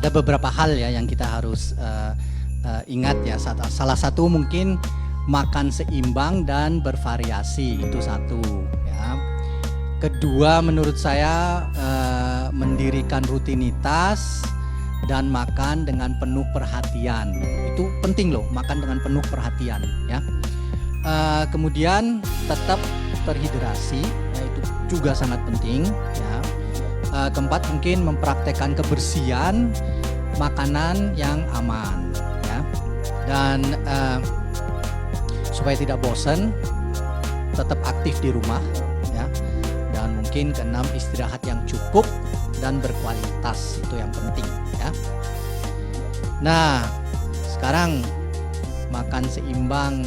ada beberapa hal ya yang kita harus ingat ya. Salah satu mungkin makan seimbang dan bervariasi, itu satu ya. Kedua, menurut saya mendirikan rutinitas dan makan dengan penuh perhatian. Itu penting loh, makan dengan penuh perhatian ya. Kemudian tetap terhidrasi, ya, itu juga sangat penting ya. Keempat, mungkin mempraktekkan kebersihan, makanan yang aman ya. Dan supaya tidak bosan, tetap aktif di rumah ya. Dan mungkin keenam, istirahat yang cukup dan berkualitas, itu yang penting ya. Nah, sekarang makan seimbang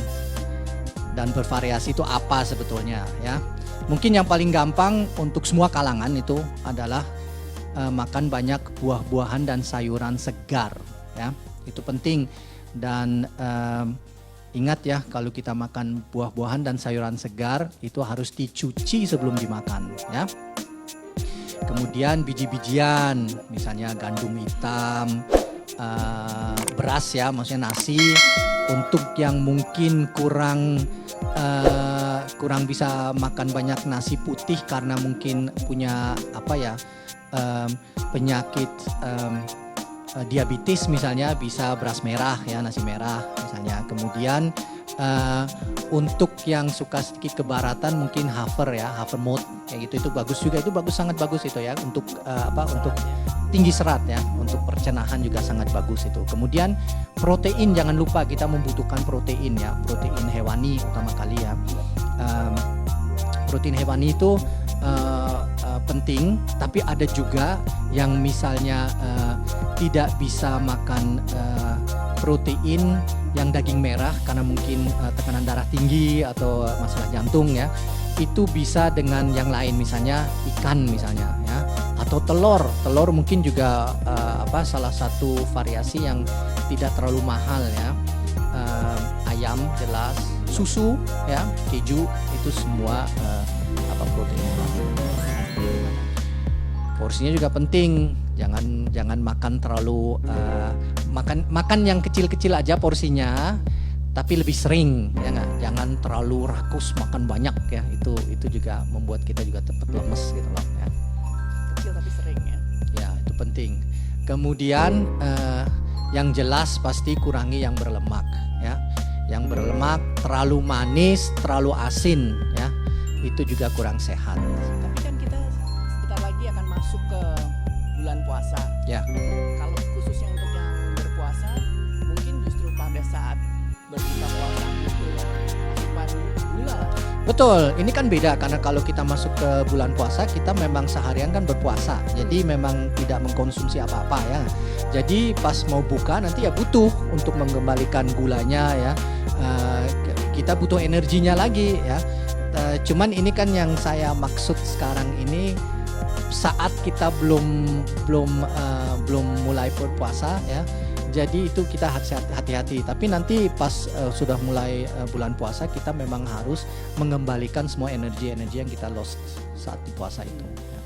dan bervariasi itu apa sebetulnya ya? Mungkin yang paling gampang untuk semua kalangan itu adalah makan banyak buah-buahan dan sayuran segar ya. Itu penting. Dan ingat ya, kalau kita makan buah-buahan dan sayuran segar itu harus dicuci sebelum dimakan ya. Kemudian biji-bijian, misalnya gandum hitam, beras ya, maksudnya nasi. Untuk yang mungkin kurang bisa makan banyak nasi putih karena mungkin punya penyakit diabetes misalnya, bisa beras merah ya, nasi merah misalnya. Kemudian untuk yang suka sedikit kebaratan mungkin havermut kayak gitu, itu bagus juga, itu bagus, sangat bagus itu ya untuk untuk tinggi serat ya, untuk pencernaan juga sangat bagus itu. Kemudian protein, jangan lupa kita membutuhkan protein ya, protein hewani utama kali ya. Protein hewani itu penting, tapi ada juga yang misalnya tidak bisa makan protein yang daging merah karena mungkin tekanan darah tinggi atau masalah jantung ya. Itu bisa dengan yang lain, misalnya ikan misalnya ya, atau telur mungkin juga salah satu variasi yang tidak terlalu mahal ya. Ayam jelas, susu ya, keju, itu semua protein. Porsinya juga penting, jangan makan terlalu makan yang kecil-kecil aja porsinya, tapi lebih sering ya nggak, jangan terlalu rakus makan banyak ya, itu juga membuat kita juga cepat lemes gitu loh ya. Kecil tapi sering ya. Ya, itu penting. Kemudian yang jelas pasti kurangi yang berlemak ya. Yang berlemak, terlalu manis, terlalu asin ya, itu juga kurang sehat. Tapi kan kita sebentar lagi akan masuk ke bulan puasa. Ya. Kalau khususnya untuk yang berpuasa, mungkin justru pada saat berbuka puasa itu asupan gula. Betul, ini kan beda karena kalau kita masuk ke bulan puasa, kita memang seharian kan berpuasa, jadi memang tidak mengkonsumsi apa-apa ya. Jadi pas mau buka nanti ya butuh untuk mengembalikan gulanya ya. Kita butuh energinya lagi ya. Cuman ini kan yang saya maksud sekarang ini, saat kita belum mulai berpuasa ya. Jadi itu kita hati-hati. Tapi nanti pas sudah mulai bulan puasa, kita memang harus mengembalikan semua energi yang kita lost saat di puasa itu. Ya.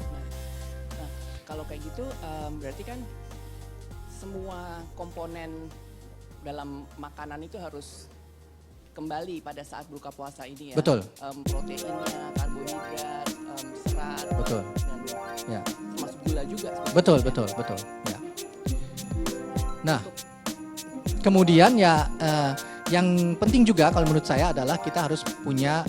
Nah, kalau kayak gitu berarti kan semua komponen dalam makanan itu harus kembali pada saat buka puasa ini ya. Betul. Proteinnya, karbohidrat, serat. Betul. Dan Ya. termasuk gula juga. Betul. Ya. Nah, kemudian ya yang penting juga kalau menurut saya adalah kita harus punya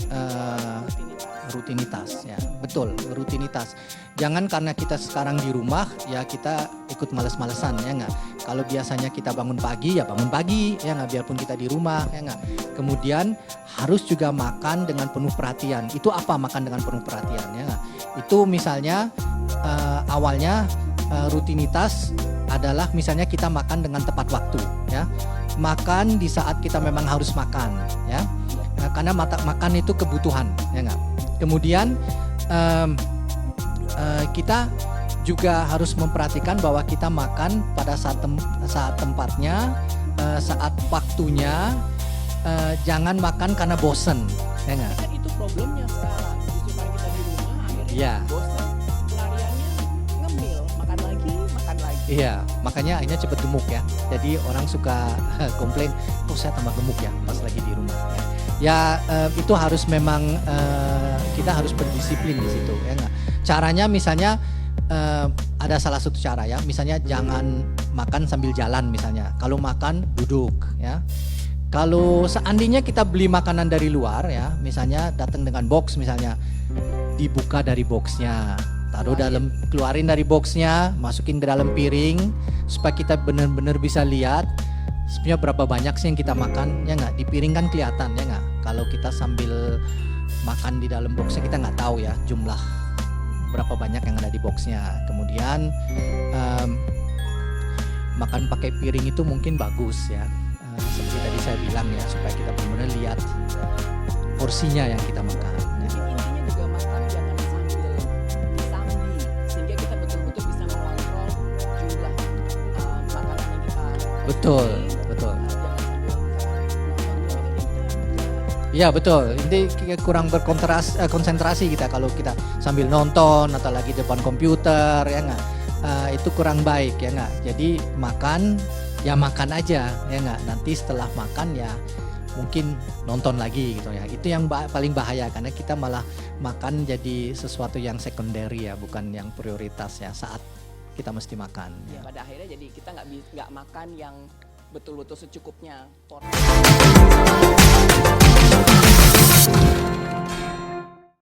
rutinitas ya. Betul, rutinitas. Jangan karena kita sekarang di rumah ya kita ikut males-malesan ya nggak. Kalau biasanya kita bangun pagi ya bangun pagi ya nggak, biarpun kita di rumah ya nggak. Kemudian harus juga makan dengan penuh perhatian. Itu apa makan dengan penuh perhatian ya nggak? Itu misalnya awalnya rutinitas adalah misalnya kita makan dengan tepat waktu ya. Makan di saat kita memang harus makan ya. Karena makan itu kebutuhan ya nggak. Kemudian kita juga harus memperhatikan bahwa kita makan pada saat tempatnya, saat waktunya, jangan makan karena bosen ya nggak. Kan itu problemnya sekarang. Justru karena kita di rumah akhirnya Ya. bosan, pelariannya ngemil, makan lagi. Iya, makanya akhirnya cepet gemuk ya. Jadi orang suka komplain, kok saya tambah gemuk ya pas lagi di rumah. Ya, itu harus memang kita harus berdisiplin di situ ya nggak. Caranya misalnya ada salah satu cara ya, misalnya jangan makan sambil jalan misalnya. Kalau makan duduk ya. Kalau seandainya kita beli makanan dari luar ya, misalnya datang dengan box misalnya, dibuka dari boxnya, taruh dalam, keluarin dari boxnya, masukin ke dalam piring supaya kita benar-benar bisa lihat sebenarnya berapa banyak sih yang kita makan ya nggak. Di piring kan kelihatan ya nggak. Kalau kita sambil makan di dalam boxnya kita nggak tahu ya jumlah berapa banyak yang ada di boxnya. Kemudian makan pakai piring itu mungkin bagus ya. Seperti tadi saya bilang ya, supaya kita benar-benar lihat porsinya yang kita makan. Jadi intinya juga makan jangan sambil disambi, sehingga kita betul-betul bisa mengontrol jumlah makanan yang kita Betul, betul. jangan sambil nonton. Iya betul. Ini kurang konsentrasi kita kalau kita sambil nonton atau lagi depan komputer ya nggak. Itu kurang baik ya nggak. Jadi makan ya makan aja ya nggak. Nanti setelah makan ya mungkin nonton lagi gitu ya. Itu yang paling bahaya karena kita malah makan jadi sesuatu yang sekunderi ya, bukan yang prioritas ya saat kita mesti makan. Ya, Ya. pada akhirnya jadi kita nggak makan yang betul-betul secukupnya porsi.